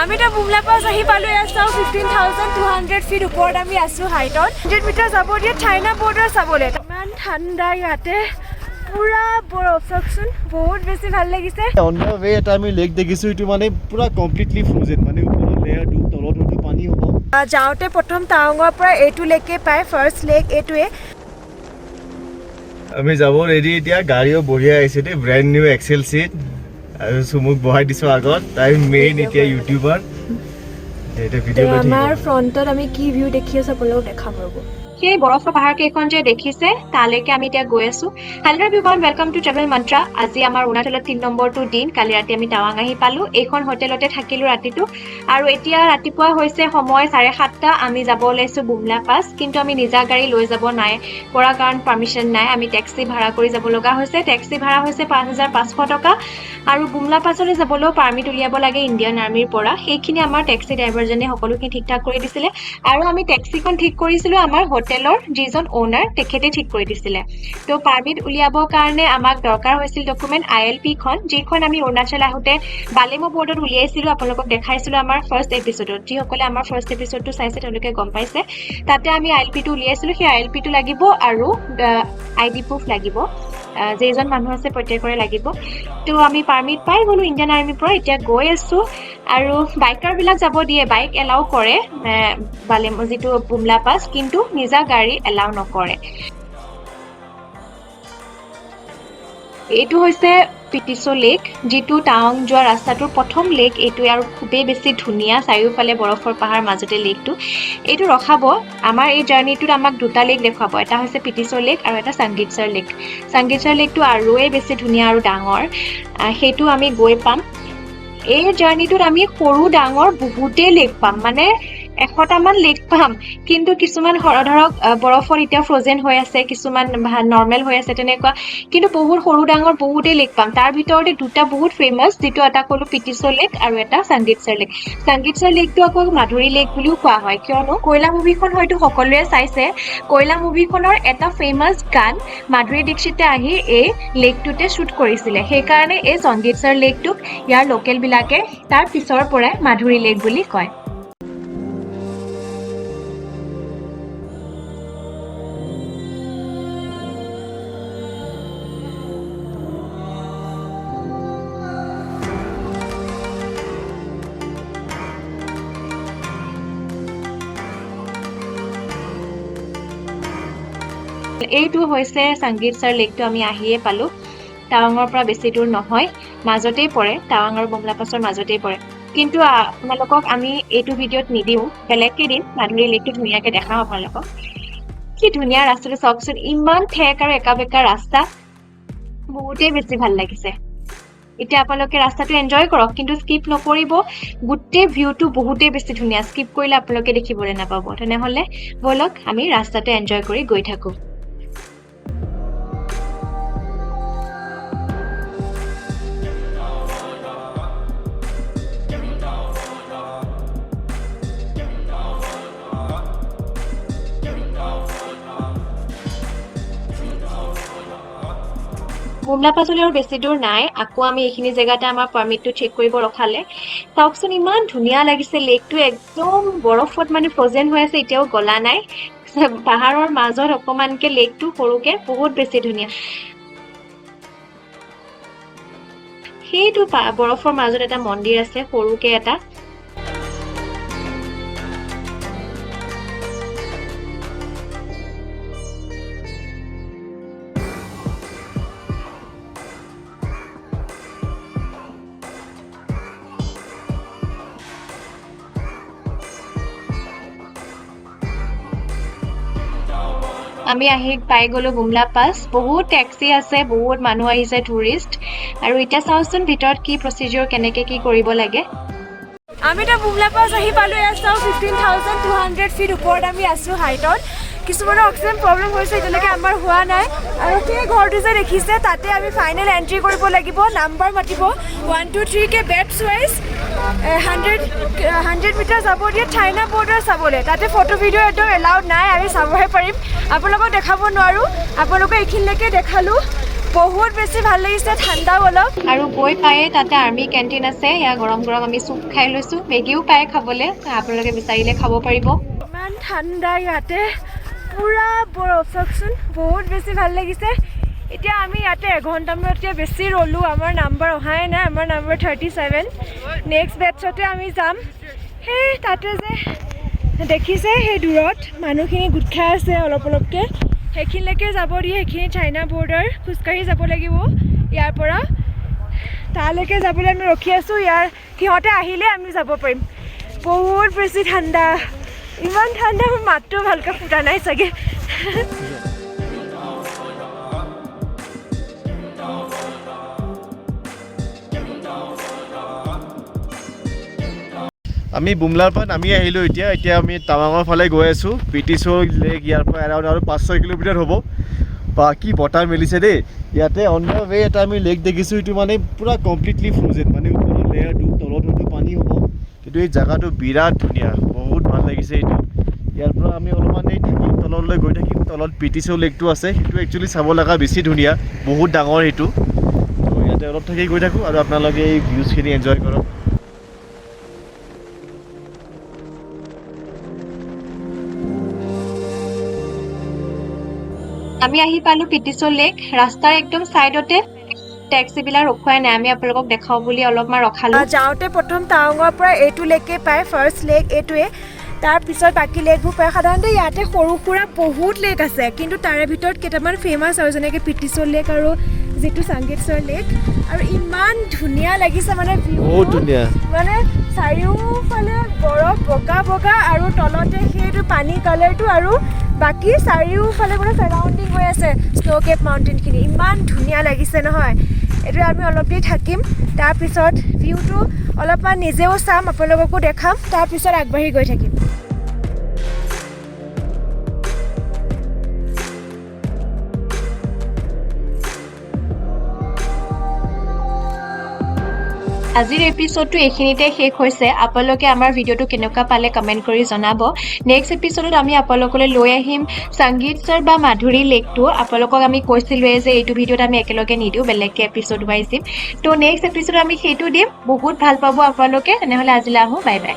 আমি তো বুমলা পাছ আহি পালো ইয়াত চাওঁ 15,200 ফিট ওপৰত আমি আছো হাইটত 100 মিটাৰ যাব দিয়ে চাইনা বৰ্ডাৰ চাবলৈ ইমান ঠাণ্ডা ইয়াতে পুৰা বৰফ চাওকচোন বহুত বেছি ভাল লাগিছে অন দ্য ৱে এটা আমি লেক দেখিছো ইটো মানে পুৰা কমপ্লিটলি ফ্ৰোজেন মানে ওপৰৰ লেয়াৰটো তলতো পানী হ'ব যাওঁতে প্ৰথম টাৱাঙৰ পৰা এইটো লেকে পায় ফাৰ্ষ্ট লেক এইটোৱে আমি যাব ৰেডি এতিয়া গাড়ীও বঢ়িয়া আহিছে দেই ব্ৰেণ্ড নিউ এক্সেল চিট আৰু সুমুক বহাই দিছো আগত তাই মেইন এতিয়া ইউটিউবাৰ এটা ভিডিও কৰি আমাৰ ফ্ৰণ্টত আমি কি ভিউ দেখি আছো আপোনালোকক দেখাম ৰ'ব সেই বৰফৰ পাহাৰ কেইখন যে দেখিছে তালৈকে আমি এতিয়া গৈ আছো hello everyone welcome to travel Mantra আজি আমাৰ অৰুণাচলত 3 নম্বৰটো দিন কালি ৰাতি আমি টাৱাং আহি পালো এইখন হোটেলতে থাকিলো ৰাতিটো আৰু এতিয়া ৰাতিপুৱা হৈছে সময় 7:30 আমি যাব ওলাইছো বুমলা পাছ কিন্তু আমি নিজা গাড়ী লৈ যাব নাই পৰা কাৰণ পাৰমিশন নাই আমি টেক্সি ভাড়া কৰি যাব লগা হৈছে টেক্সি ভাড়া হৈছে 5,500 টকা আৰু বুমলা পাছলৈ যাবলৈ পাৰমিট উলিয়াব লাগে ইণ্ডিয়ান আৰ্মিৰ পৰা সেইখিনি আমাৰ টেক্সি ড্ৰাইভাৰজনে সকলোখিনি ঠিকঠাক কৰি দিছিলে আৰু আমি টেক্সিখন ঠিক কৰিছিলো আমাৰ হোটেলৰ যিজন ওনাৰ তেখেতে ঠিক কৰি দিছিলে তো পাৰমিট উলিয়াবৰ কাৰণে আমাক দৰকাৰ হৈছিল ডকুমেন্ট ILP খন যিখন আমি অৰুণাচল আহোতে বালেমো বৰ্ডত উলিয়াইছিলো আপোনালোকক দেখাইছিলো আমাৰ ফাৰ্ষ্ট এপিসোডত যিসকলে আমাৰ ফাৰ্ষ্ট এপিসোডটো চাইছে তেওঁলোকে গম পাইছে তাতে আমি ILP টো উলিয়াইছিলো সেই ILP টো লাগিব আৰু ID প্ৰুফ লাগিব যেজন মানুহ আছে প্ৰত্যেকৰে লাগিব তো আমি পাৰমিট পাই গলো ইণ্ডিয়ান আৰ্মিৰ পৰা এতিয়া গৈ আছো আৰু বাইকাৰ বিলাক যাব দিয়ে বাইক এলাউ কৰে বালেমো যিটো বুমলা পাছ কিন্তু নিজা গাড়ী এলাউ নকৰে এইটো হৈছে পিটিছো লেক যেটো টাৱাং যোৱা ৰাস্তাটোৰ প্ৰথম লেক এইটো আৰু খুবেই বেছি ধুনীয়া চাৰিওফালে বৰফৰ পাহাৰ মাজতে লেকটো এইটো ৰখাব আমাৰ এই জাৰ্নিটোত আমাক দুটা লেক দেখাব এটা হৈছে পিটিছো লেক আৰু এটা সংগীতসৰ লেকটো আৰুৱে বেছি ধুনীয়া আৰু ডাঙৰ সেইটো আমি গৈ পাম এই জাৰ্নিটোত আমি সৰু ডাঙৰ বহুতে লেক পাম মানে 100টা মান লেক পাম কিন্তু কিছুমান ধৰক বৰফৰ এতিয়া ফ্ৰোজেন হৈ আছে কিছুমান নৰমাল হৈ আছে তেনেকুৱা কিন্তু বহুত সৰু ডাঙৰ বহুতে লেক পাম তাৰ ভিতৰতে দুটা বহুত ফেমাস যেটো এটা কলো পিটিছো লেক আৰু এটা সংগীতসৰ লেকটো আকৌ মাধুৰী লেক বুলিও কোৱা হয় কিয়নো কয়লা মুভিখন হয়তো সকলোৱে চাইছে কয়লা মুভিখনৰ এটা ফেমাস গান মাধুৰী দীক্ষিতে আহি এই লেকটোতে শুট কৰিছিলে সেই কাৰণে এই সংগীতসৰ লেকটোক ইয়াৰ লোকেল বিলাকে তাৰ পিছৰ পৰা মাধুৰী লেক বুলি কয় এইটো হৈছে সংগীতসৰ লেকটো আমি আহিয়ে পালো টাৱাঙৰ পৰা বেছি দূৰ নহয় মাজতেই পৰে টাৱাং আৰু বুমলা পাছৰ মাজতেই পৰে কিন্তু আপোনালোকক আমি এইটো ভিডিঅ'ত নিদিও বেলেগকে দিন মাধুৰী লেকটো ধুনীয়াকে দেখাম আপোনালোকক কি ধুনীয়া ৰাস্তাটো চাওকচোন ইমান ঠেক আৰু একাবেকা ৰাস্তা বহুতেই বেছি ভাল লাগিছে এতিয়া আপোনালোকে ৰাস্তাটো এনজয় কৰক কিন্তু স্কিপ নকৰিব গুটে ভিউটো বহুতেই বেছি ধুনীয়া স্কিপ কৰিলে আপোনালোকে দেখিবলৈ নাপাব তেনেহলে বলক আমি ৰাস্তাটো এনজয় কৰি গৈ থাকো বুমলা পাছলৈ আৰু বেছি দূৰ নাই আকৌ আমি এইখিনি জেগাতে আমাৰ পাৰমিটটো চেক কৰিব ৰখালে চাওকচোন ইমান ধুনীয়া লাগিছে লেকটো একদম বৰফত মানে ফ্ৰোজেন হৈ আছে এতিয়াও গলা নাই পাহাৰৰ মাজত অকমানকে লেকটো সৰুকে বহুত বেছি ধুনীয়া সেইটো বৰফৰ মাজত এটা মন্দিৰ আছে সৰুকে এটা আমি আহি পাই গলো বুমলা পাছ বহুত ট্যাক্সি আছে বহুত মানুহ আহিছে টুৰিষ্ট আৰু এটা চাওচোন ভিতৰত কি প্ৰসিডিউৰ কেনেকে কি কৰিব লাগে আমি তো বুমলা পাছ আহি পালো ইয়াত চাওঁ 15,200 ফিট ওপৰত আমি আছো হাইটত কিছুমানৰ অক্সিজেন প্ৰব্লেম হৈছে এতিয়ালৈকে আমাৰ হোৱা নাই আৰু সেই ঘৰটো যে দেখিছে তাতে আমি ফাইনেল এন্ট্ৰি কৰিব লাগিব নাম্বাৰ মাতিব 1 2 3 কে বেটছ ওয়াইজ 100 মিটাৰ যাব দিয়ে চাইনা বৰ্ডাৰ চাবলৈ তাতে ফটো ভিডিঅ' একদম এলাউড নাই আমি চাবহে পাৰিম আপোনালোকক দেখাব নোৱাৰো আপোনালোকক এইখিনিলৈকে দেখালো বহুত বেছি ভাল লাগিছে, ঠাণ্ডাও অলপ। আৰু গৈ পায়ে তাতে আৰ্মি কেণ্টিন আছে, ইয়াৰ গৰম গৰম আমি চুপ খাই লৈছোঁ, মেগীও পায় খাবলৈ, আপোনালোকে বিচাৰিলে খাব পাৰিব। ইমান ঠাণ্ডা ইয়াতে, পুৰা বৰফ চাওকচোন, বহুত বেছি ভাল লাগিছে। এতিয়া আমি ইয়াতে এঘণ্টামানতকৈ বেছি ৰ'লোঁ, আমাৰ নাম্বাৰ অহাই নাই, আমাৰ নাম্বাৰ 37। নেক্সট বেটছতে আমি যাম। সেই তাতে যে দেখিছে সেই দূৰত মানুহখিনি গোট খাই আছে অলপ অলপকৈ, সেইখিনিলৈকে যাব দিয়ে। সেইখিনি চাইনা বৰ্ডাৰ, খোজকাঢ়ি যাব লাগিব ইয়াৰ পৰা, তালৈকে যাবলৈ আমি ৰখি আছোঁ। সিহঁতে আহিলে আমি যাব পাৰিম। বহুত বেছি ঠাণ্ডা, ইমান ঠাণ্ডা মোৰ মাতটো ভালকৈ ফুটা নাই চাগে। আমি বুমলাৰ পৰা নামি আহিলোঁ। এতিয়া আমি টাৱাঙৰ ফালে গৈ আছোঁ। পিটিচৰ লেক ইয়াৰ পৰা এৰাউণ্ড আৰু 5-6 কিলোমিটাৰ হ'ব। বাকী বতাহ মেলিছে দেই। ইয়াতে অন দ্য ৱে এটা আমি লেক দেখিছোঁ, এইটো মানে পূৰা কমপ্লিটলি ফ্ৰজেন, মানে ওপৰৰ লেয়াৰটো তলতো পানী হ'ব, কিন্তু এই জেগাটো বিৰাট ধুনীয়া, বহুত ভাল লাগিছে এইটো। ইয়াৰ পৰা আমি অলপমান এই থাকিম, তললৈ গৈ থাকিম। তলত পিটিচৰ লেকটো আছে, সেইটো একচুৱেলি চাব লগা বেছি ধুনীয়া, বহুত ডাঙৰ সেইটো। তো ইয়াতে অলপ থাকি গৈ থাকোঁ আৰু আপোনালোকে এই ভিউজখিনি এনজয় কৰক। আমি আহি পালোঁ পিটিচৰ লেক। ৰাস্তাৰ একদম ছাইডতে টেক্সিবিলাক ৰখুৱাই নাই, আমি আপোনালোকক দেখাওঁ বুলি অলপমান ৰখালোঁ। যাওঁতে প্ৰথম টাৱাঙৰ পৰা এইটো লেকে পায়, ফাৰ্ষ্ট লেক এইটোৱে। তাৰপিছত বাকী লেকবোৰ পায়। সাধাৰণতে ইয়াতে সৰু সুৰা বহুত লেক আছে, কিন্তু তাৰে ভিতৰত কেইটামান ফেমাছ আৰু, যেনেকৈ পিটিচৰ লেক আৰু যিটো সংগীতচৰ লেক। আৰু ইমান ধুনীয়া লাগিছে মানে বহুত ধুনীয়া, মানে চাৰিওফালে বৰফ বগা বগা আৰু তলতে সেইটো পানী কালাৰটো, আৰু বাকী চাৰিওফালে মানে চাৰাউণ্ডিং হৈ আছে স্ন' কেপ মাউণ্টেইনখিনি। ইমান ধুনীয়া লাগিছে নহয়। এইটো আমি অলপ দেৰি থাকিম, তাৰপিছত ভিউটো অলপমান নিজেও চাম, আপোনালোককো দেখাম, তাৰপিছত আগবাঢ়ি গৈ থাকিম। আজিৰ এপিছ'ডটো এইখিনিতে শেষ হৈছে। আপোনালোকে আমাৰ ভিডিঅ'টো কেনেকুৱা পালে কমেণ্ট কৰি জনাব। নেক্সট এপিছ'ডত আমি আপোনালোকলৈ লৈ আহিম সংগীতচৰ বা মাধুৰী লেকটো। আপোনালোকক আমি কৈছিলোঁৱে যে এইটো ভিডিঅ'ত আমি একেলগে নিদিওঁ, বেলেগকৈ এপিছ'ড ৱাইজ দিম। তো নেক্সট এপিছ'ডত আমি সেইটো দিম, বহুত ভাল পাব আপোনালোকে। তেনেহ'লে আজিলৈ আহোঁ, বাই বাই।